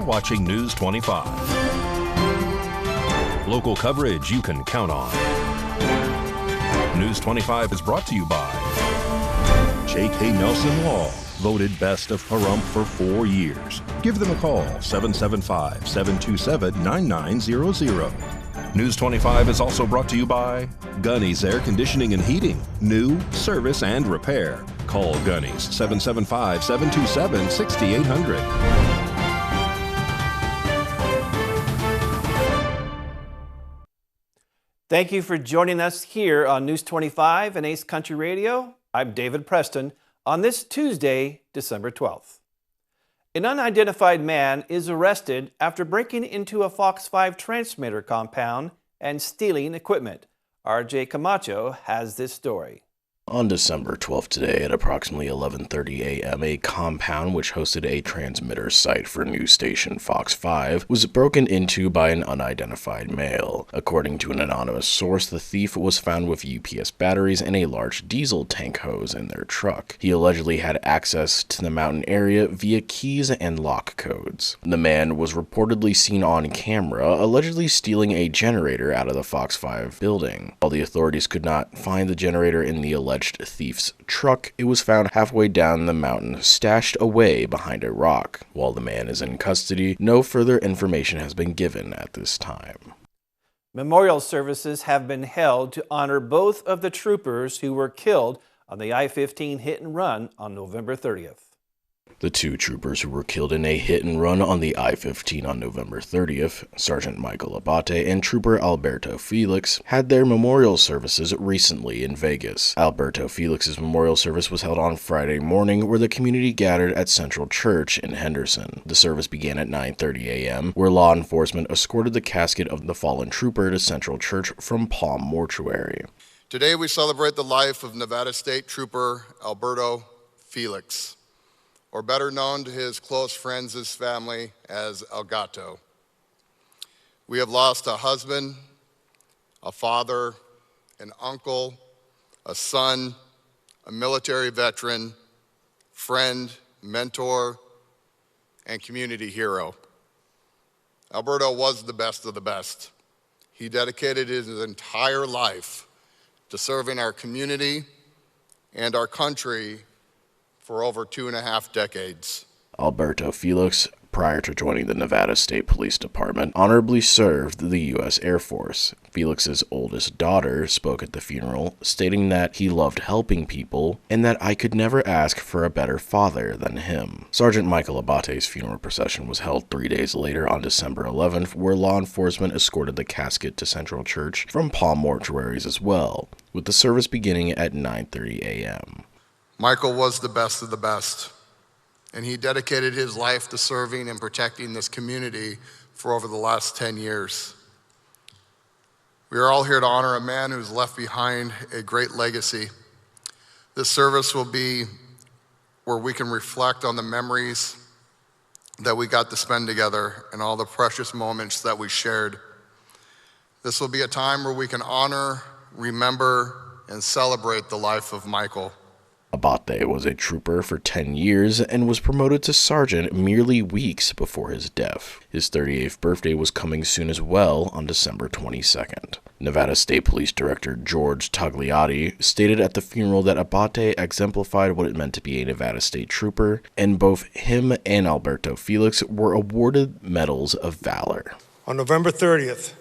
watching News 25. Local coverage you can count on. News 25 is brought to you by J.K. Nelson Law, voted best of Pahrump for 4 years. Give them a call, 775-727-9900. News 25 is also brought to you by Gunny's Air Conditioning and Heating. New, service, and repair. Call Gunny's, 775-727-6800. Thank you for joining us here on News 25 and Ace Country Radio. I'm David Preston on this Tuesday, December 12th. An unidentified man is arrested after breaking into a Fox 5 transmitter compound and stealing equipment. RJ Camacho has this story. On December 12th today at approximately 11:30 a.m., a compound which hosted a transmitter site for news station Fox 5 was broken into by an unidentified male. According to an anonymous source, the thief was found with UPS batteries and a large diesel tank hose in their truck. He allegedly had access to the mountain area via keys and lock codes. The man was reportedly seen on camera, allegedly stealing a generator out of the Fox 5 building. While the authorities could not find the generator in the alleged thief's truck, it was found halfway down the mountain, stashed away behind a rock. While the man is in custody, no further information has been given at this time. Memorial services have been held to honor both of the troopers who were killed on the I-15 hit and run on November 30th. The two troopers who were killed in a hit-and-run on the I-15 on November 30th, Sergeant Michael Abate and Trooper Alberto Felix, had their memorial services recently in Vegas. Alberto Felix's memorial service was held on Friday morning, where the community gathered at Central Church in Henderson. The service began at 9:30 a.m., where law enforcement escorted the casket of the fallen trooper to Central Church from Pahrump Mortuary. Today we celebrate the life of Nevada State Trooper Alberto Felix, or better known to his close friends, his family, as El Gato. We have lost a husband, a father, an uncle, a son, a military veteran, friend, mentor, and community hero. Alberto was the best of the best. He dedicated his entire life to serving our community and our country for over 2.5 decades. Alberto Felix, prior to joining the Nevada State Police Department, honorably served the U.S. Air Force. Felix's oldest daughter spoke at the funeral, stating that he loved helping people and that I could never ask for a better father than him. Sergeant Michael Abate's funeral procession was held 3 days later on December 11th, where law enforcement escorted the casket to Central Church from Pahrump Mortuaries as well, with the service beginning at 9:30 a.m. Michael was the best of the best, and he dedicated his life to serving and protecting this community for over the last 10 years. We are all here to honor a man who's left behind a great legacy. This service will be where we can reflect on the memories that we got to spend together and all the precious moments that we shared. This will be a time where we can honor, remember, and celebrate the life of Michael. Abate was a trooper for 10 years and was promoted to sergeant merely weeks before his death. His 38th birthday was coming soon as well on December 22nd. Nevada State Police Director George Tagliati stated at the funeral that Abate exemplified what it meant to be a Nevada State Trooper, and both him and Alberto Felix were awarded Medals of Valor. On November 30th,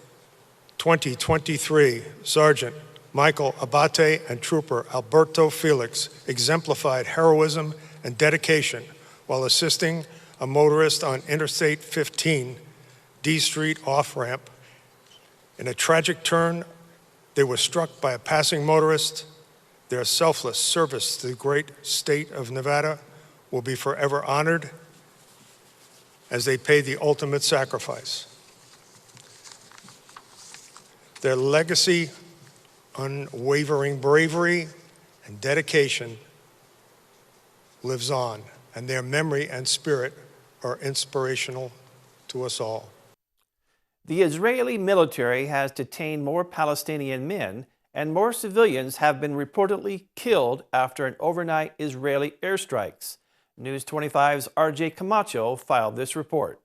2023, Sergeant Michael Abate and Trooper Alberto Felix exemplified heroism and dedication while assisting a motorist on Interstate 15, D Street off-ramp. In a tragic turn, they were struck by a passing motorist. Their selfless service to the great state of Nevada will be forever honored as they pay the ultimate sacrifice. Their legacy, unwavering bravery, and dedication lives on, and their memory and spirit are inspirational to us all. The Israeli military has detained more Palestinian men, and more civilians have been reportedly killed after an overnight Israeli airstrikes. News 25's RJ Camacho filed this report.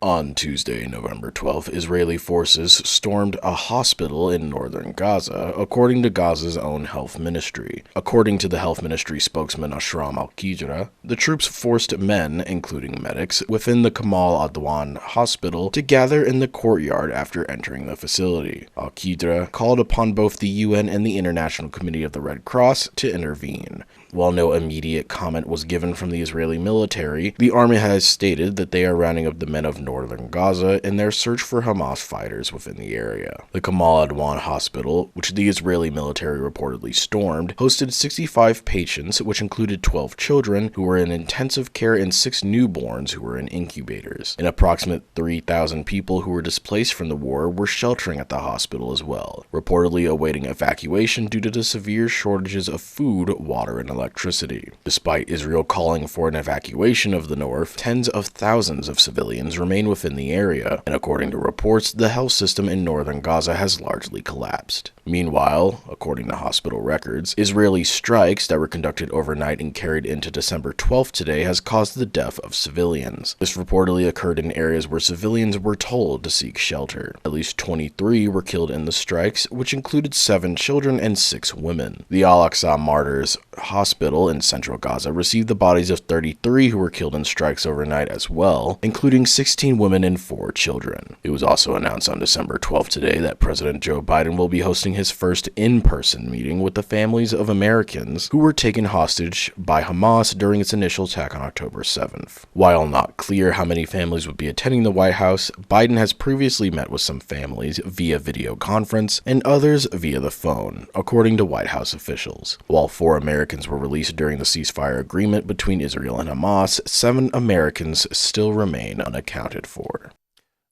On Tuesday, November 12th, Israeli forces stormed a hospital in northern Gaza, according to Gaza's own health ministry. According to the health ministry spokesman Pahrump al-Qidra, the troops forced men, including medics, within the Kamal Adwan hospital to gather in the courtyard after entering the facility. Al-Qidra called upon both the UN and the International Committee of the Red Cross to intervene. While no immediate comment was given from the Israeli military, the army has stated that they are rounding up the men of northern Gaza in their search for Hamas fighters within the area. The Kamal Adwan hospital, which the Israeli military reportedly stormed, hosted 65 patients, which included 12 children who were in intensive care and 6 newborns who were in incubators. An approximate 3,000 people who were displaced from the war were sheltering at the hospital as well, reportedly awaiting evacuation due to the severe shortages of food, water, and electricity. Despite Israel calling for an evacuation of the north, tens of thousands of civilians remain within the area, and according to reports, the health system in northern Gaza has largely collapsed. Meanwhile, according to hospital records, Israeli strikes that were conducted overnight and carried into December 12th today has caused the death of civilians. This reportedly occurred in areas where civilians were told to seek shelter. At least 23 were killed in the strikes, which included 7 children and 6 women. The Al-Aqsa Martyrs Hospital in central Gaza received the bodies of 33 who were killed in strikes overnight as well, including 16 women and 4 children. It was also announced on December 12th today that President Joe Biden will be hosting his first in-person meeting with the families of Americans who were taken hostage by Hamas during its initial attack on October 7th. While not clear how many families would be attending the White House, Biden has previously met with some families via video conference and others via the phone, according to White House officials. While 4 Americans were released during the ceasefire agreement between Israel and Hamas, 7 Americans still remain unaccounted for.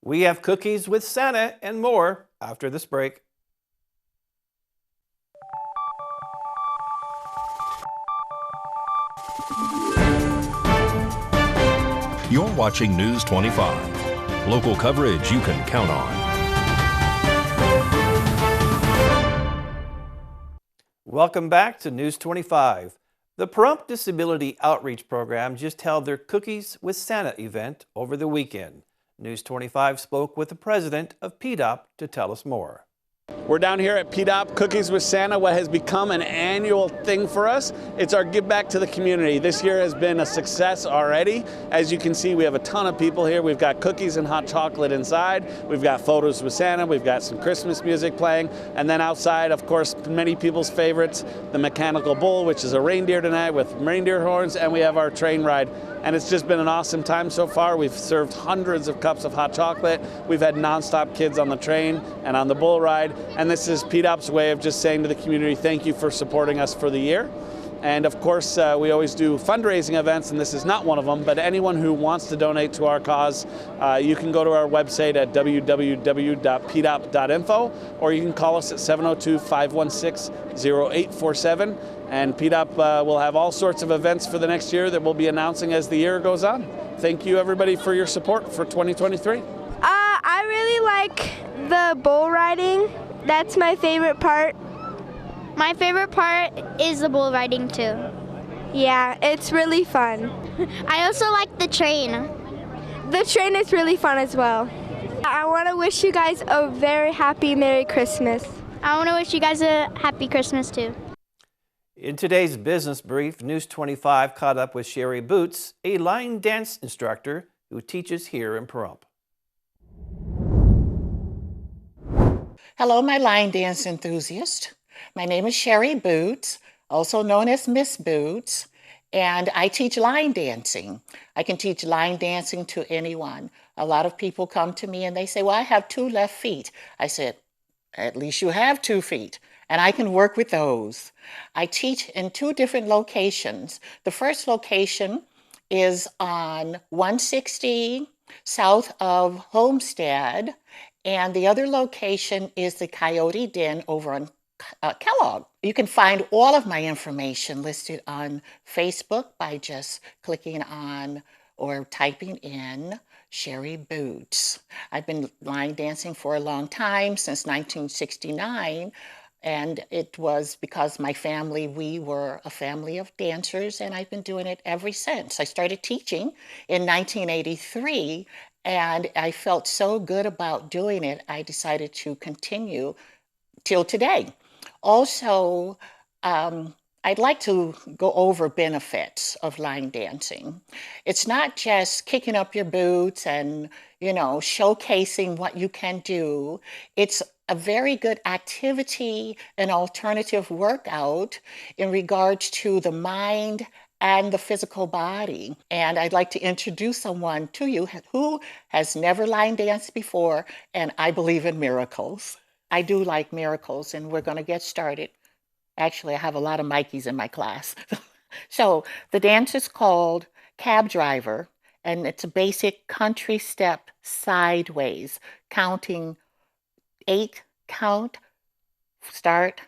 We have cookies with Santa and more after this break. You're watching News 25. Local coverage you can count on. Welcome back to News 25. The Pahrump Disability Outreach Program just held their Cookies with Santa event over the weekend. News 25 spoke with the president of PDOP to tell us more. We're down here at PDOP Cookies with Santa, what has become an annual thing for us. It's our give back to the community. This year has been a success already. As you can see, we have a ton of people here. We've got cookies and hot chocolate inside. We've got photos with Santa. We've got some Christmas music playing. And then outside, of course, many people's favorites, the mechanical bull, which is a reindeer tonight with reindeer horns, and we have our train ride. And it's just been an awesome time so far. We've served hundreds of cups of hot chocolate. We've had nonstop kids on the train and on the bull ride. And this is PDOP's way of just saying to the community, thank you for supporting us for the year. And of course, we always do fundraising events, and this is not one of them, but anyone who wants to donate to our cause, you can go to our website at www.pdop.info, or you can call us at 702-516-0847. And PDOP will have all sorts of events for the next year that we'll be announcing as the year goes on. Thank you, everybody, for your support for 2023. I really like the bull riding. That's my favorite part. My favorite part is the bull riding too. Yeah, it's really fun. I also like the train. The train is really fun as well. I want to wish you guys a very happy Merry Christmas. I want to wish you guys a happy Christmas too. In today's business brief, News 25 caught up with Sherry Boots, a line dance instructor who teaches here in Pahrump. Hello, my line dance enthusiast. My name is Sherry Boots, also known as Miss Boots, and I teach line dancing. I can teach line dancing to anyone. A lot of people come to me and they say, well, I have 2 left feet. I said, at least you have 2 feet, and I can work with those. I teach in 2 different locations. The first location is on 160 south of Homestead, and the other location is the Coyote Den over on Kellogg. You can find all of my information listed on Facebook by just clicking on or typing in Sherry Boots. I've been line dancing for a long time, since 1969. And it was because my family, we were a family of dancers, and I've been doing it ever since. I started teaching in 1983, And I felt so good about doing it, I decided to continue till today. Also, I'd like to go over benefits of line dancing. It's not just kicking up your boots and, showcasing what you can do. It's a very good activity and alternative workout in regards to the mind and the physical body. And I'd like to introduce someone to you who has never line danced before, and I believe in miracles. I do like miracles, and we're going to get started. Actually, I have a lot of Mikeys in my class. So the dance is called Cab Driver, and it's a basic country step sideways, counting 8 count, start,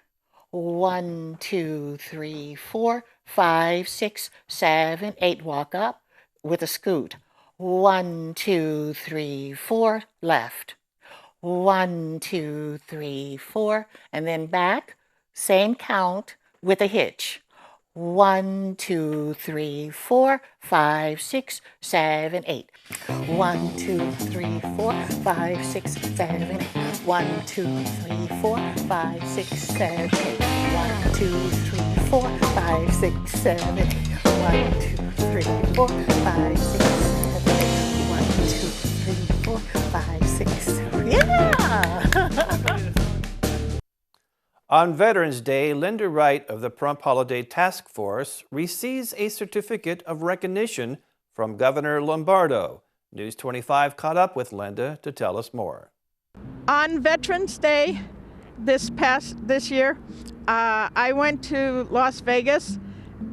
1, 2, 3, 4, 5, 6, 7, 8, walk up with a scoot. 1, 2, 3, 4, left. 1, 2, 3, 4, and then back, same count with a hitch. 1, 2, 3, 4, 5, 6, 7, 8. 1, 2, 3, 4, 5, 6, 7, 8. 1, 2, 3, 4, 5, 6, 7, 8. 1, 2, 3, 4, 5, 6, 7, 8. 1, 2, 3, 4, 5, 6, 7, 8. 1, 2, 3, 4, 5, 6, 7, 8. Yeah! On Veterans Day, Linda Wright of the Pahrump Holiday Task Force receives a certificate of recognition from Governor Lombardo. News 25 caught up with Linda to tell us more. On Veterans Day this year, I went to Las Vegas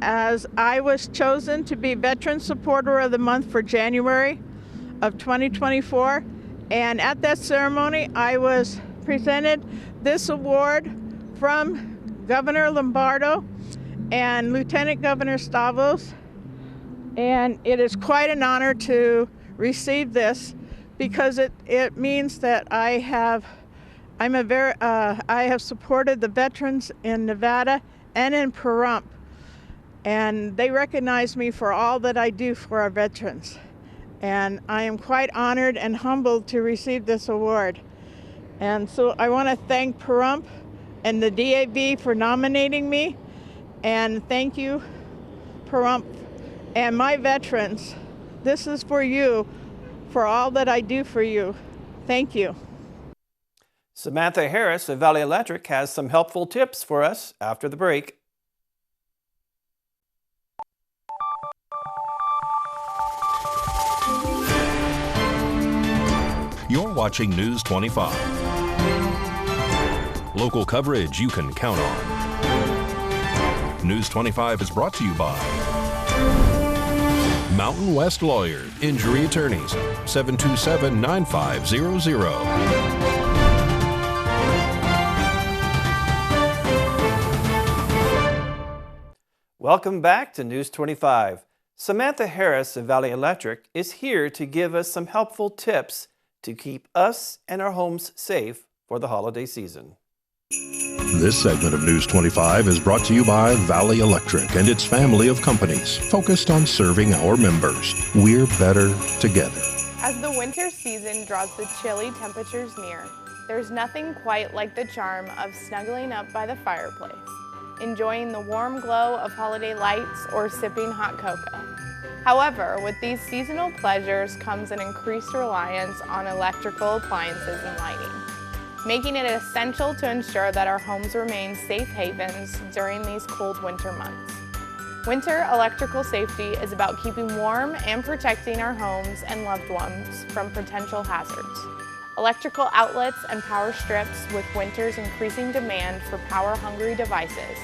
as I was chosen to be Veteran Supporter of the Month for January of 2024. And at that ceremony, I was presented this award from Governor Lombardo and Lieutenant Governor Stavros. And it is quite an honor to receive this because it means that I have supported the veterans in Nevada and in Pahrump, and they recognize me for all that I do for our veterans. And I am quite honored and humbled to receive this award. And so I want to thank Pahrump and the DAV for nominating me, and thank you, Pahrump, and my veterans. This is for you, for all that I do for you. Thank you. Samantha Harris of Valley Electric has some helpful tips for us after the break. You're watching News 25. Local coverage you can count on. News 25 is brought to you by Mountain West Lawyer, Injury Attorneys, 727-9500. Welcome back to News 25. Samantha Harris of Valley Electric is here to give us some helpful tips to keep us and our homes safe for the holiday season. This segment of News 25 is brought to you by Valley Electric and its family of companies focused on serving our members. We're better together. As the winter season draws the chilly temperatures near, there's nothing quite like the charm of snuggling up by the fireplace, enjoying the warm glow of holiday lights or sipping hot cocoa. However, with these seasonal pleasures comes an increased reliance on electrical appliances and lighting, making it essential to ensure that our homes remain safe havens during these cold winter months. Winter electrical safety is about keeping warm and protecting our homes and loved ones from potential hazards. Electrical outlets and power strips with winter's increasing demand for power-hungry devices,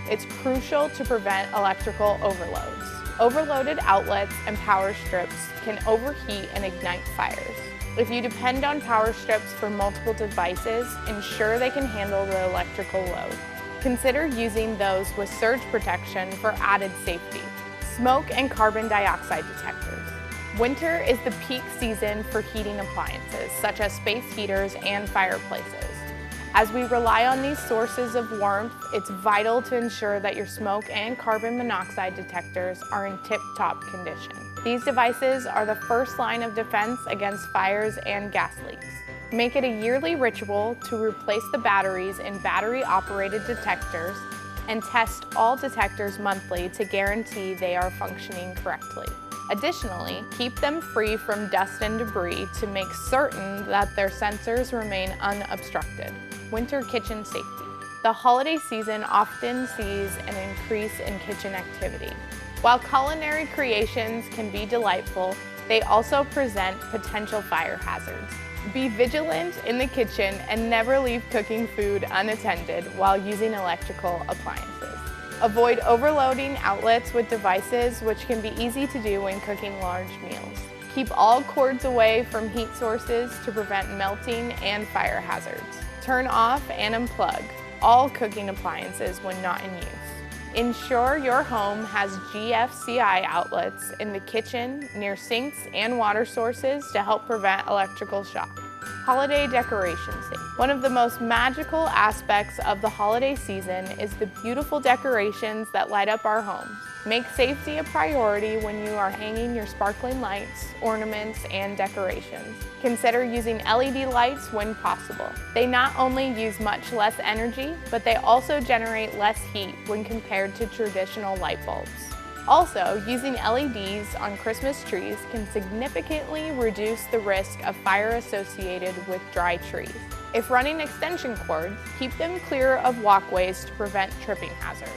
it's crucial to prevent electrical overloads. Overloaded outlets and power strips can overheat and ignite fires. If you depend on power strips for multiple devices, ensure they can handle the electrical load. Consider using those with surge protection for added safety. Smoke and carbon dioxide detectors. Winter is the peak season for heating appliances, such as space heaters and fireplaces. As we rely on these sources of warmth, it's vital to ensure that your smoke and carbon monoxide detectors are in tip-top condition. These devices are the first line of defense against fires and gas leaks. Make it a yearly ritual to replace the batteries in battery-operated detectors and test all detectors monthly to guarantee they are functioning correctly. Additionally, keep them free from dust and debris to make certain that their sensors remain unobstructed. Winter kitchen safety. The holiday season often sees an increase in kitchen activity. While culinary creations can be delightful, they also present potential fire hazards. Be vigilant in the kitchen and never leave cooking food unattended while using electrical appliances. Avoid overloading outlets with devices, which can be easy to do when cooking large meals. Keep all cords away from heat sources to prevent melting and fire hazards. Turn off and unplug all cooking appliances when not in use. Ensure your home has GFCI outlets in the kitchen, near sinks and water sources to help prevent electrical shock. Holiday decoration safety. One of the most magical aspects of the holiday season is the beautiful decorations that light up our homes. Make safety a priority when you are hanging your sparkling lights, ornaments, and decorations. Consider using LED lights when possible. They not only use much less energy, but they also generate less heat when compared to traditional light bulbs. Also, using LEDs on Christmas trees can significantly reduce the risk of fire associated with dry trees. If running extension cords, keep them clear of walkways to prevent tripping hazards.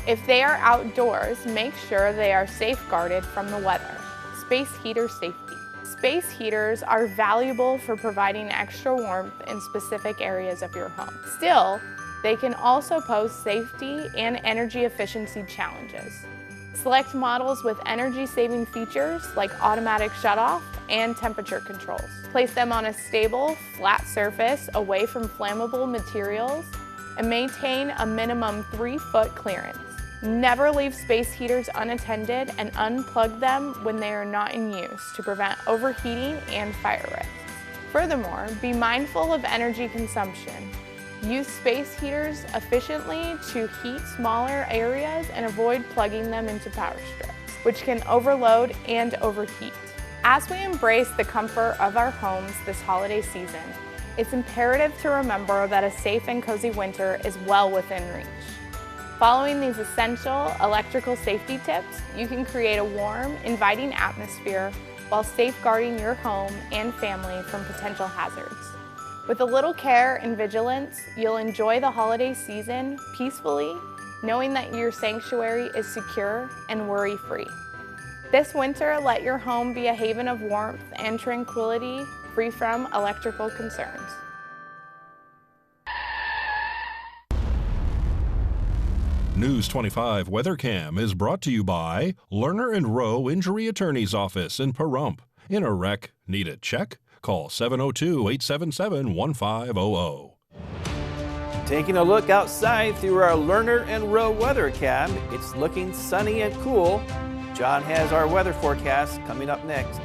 If they are outdoors, make sure they are safeguarded from the weather. Space heater safety. Space heaters are valuable for providing extra warmth in specific areas of your home. Still, they can also pose safety and energy efficiency challenges. Select models with energy-saving features like automatic shutoff and temperature controls. Place them on a stable, flat surface away from flammable materials and maintain a minimum 3-foot clearance. Never leave space heaters unattended and unplug them when they are not in use to prevent overheating and fire risks. Furthermore, be mindful of energy consumption. Use space heaters efficiently to heat smaller areas and avoid plugging them into power strips, which can overload and overheat. As we embrace the comfort of our homes this holiday season, it's imperative to remember that a safe and cozy winter is well within reach. Following these essential electrical safety tips, you can create a warm, inviting atmosphere while safeguarding your home and family from potential hazards. With a little care and vigilance, you'll enjoy the holiday season peacefully, knowing that your sanctuary is secure and worry-free. This winter, let your home be a haven of warmth and tranquility, free from electrical concerns. News 25 WeatherCam is brought to you by Lerner and Rowe Injury Attorney's Office in Pahrump. In a wreck, need a check? Call 702-877-1500. Taking a look outside through our Lerner and Rowe weather cam, it's looking sunny and cool. John has our weather forecast coming up next.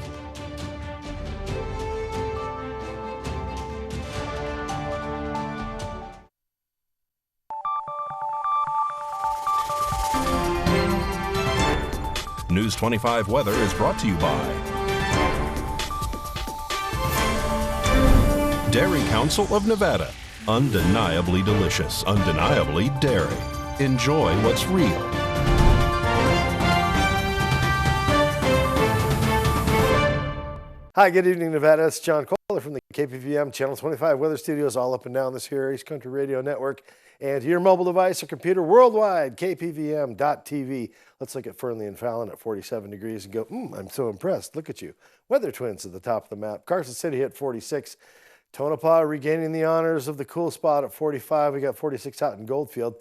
News 25 weather is brought to you by Dairy Council of Nevada. Undeniably delicious, undeniably dairy. Enjoy what's real. Hi, good evening, Nevada. It's John Kohler from the KPVM Channel 25 weather studios all up and down this here East Country Radio Network and to your mobile device or computer worldwide, kpvm.tv. Let's look at Fernley and Fallon at 47 degrees and go, I'm so impressed. Look at you. Weather Twins at the top of the map. Carson City hit 46. Tonopah regaining the honors of the cool spot at 45. We got 46 out in Goldfield.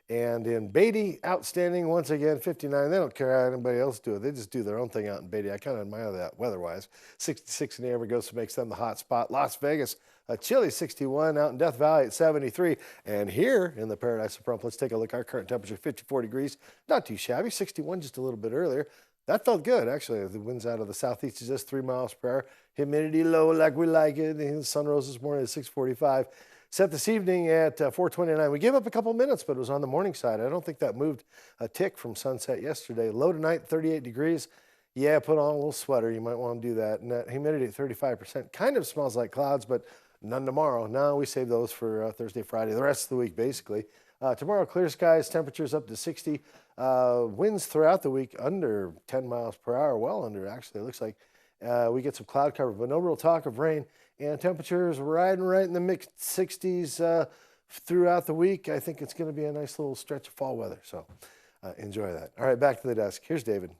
And in Beatty, outstanding once again, 59. They don't care how anybody else do it. They just do their own thing out in Beatty. I kind of admire that weather-wise. 66 in the Amber Ghost makes them the hot spot. Las Vegas, a chilly 61 out in Death Valley at 73. And here in the Paradise of Pahrump, let's take a look. Our current temperature, 54 degrees. Not too shabby. 61 just a little bit earlier. That felt good, actually. The winds out of the southeast is just 3 miles per hour. Humidity low like we like it. The sun rose this morning at 6:45. Set this evening at 4:29. We gave up a couple minutes, but it was on the morning side. I don't think that moved a tick from sunset yesterday. Low tonight, 38 degrees. Yeah, put on a little sweater. You might want to do that. And that humidity at 35%. Kind of smells like clouds, but none tomorrow. No, we save those for Thursday, Friday, the rest of the week, basically. Tomorrow, clear skies, temperatures up to 60. Winds throughout the week under 10 miles per hour, well under, actually. It looks like we get some cloud cover, but no real talk of rain. And temperatures riding right in the mid-60s throughout the week. I think it's going to be a nice little stretch of fall weather, so enjoy that. All right, back to the desk. Here's David.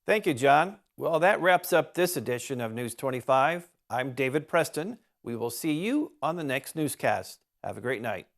Thank you, John. Well, that wraps up this edition of News 25. I'm David Preston. We will see you on the next newscast. Have a great night.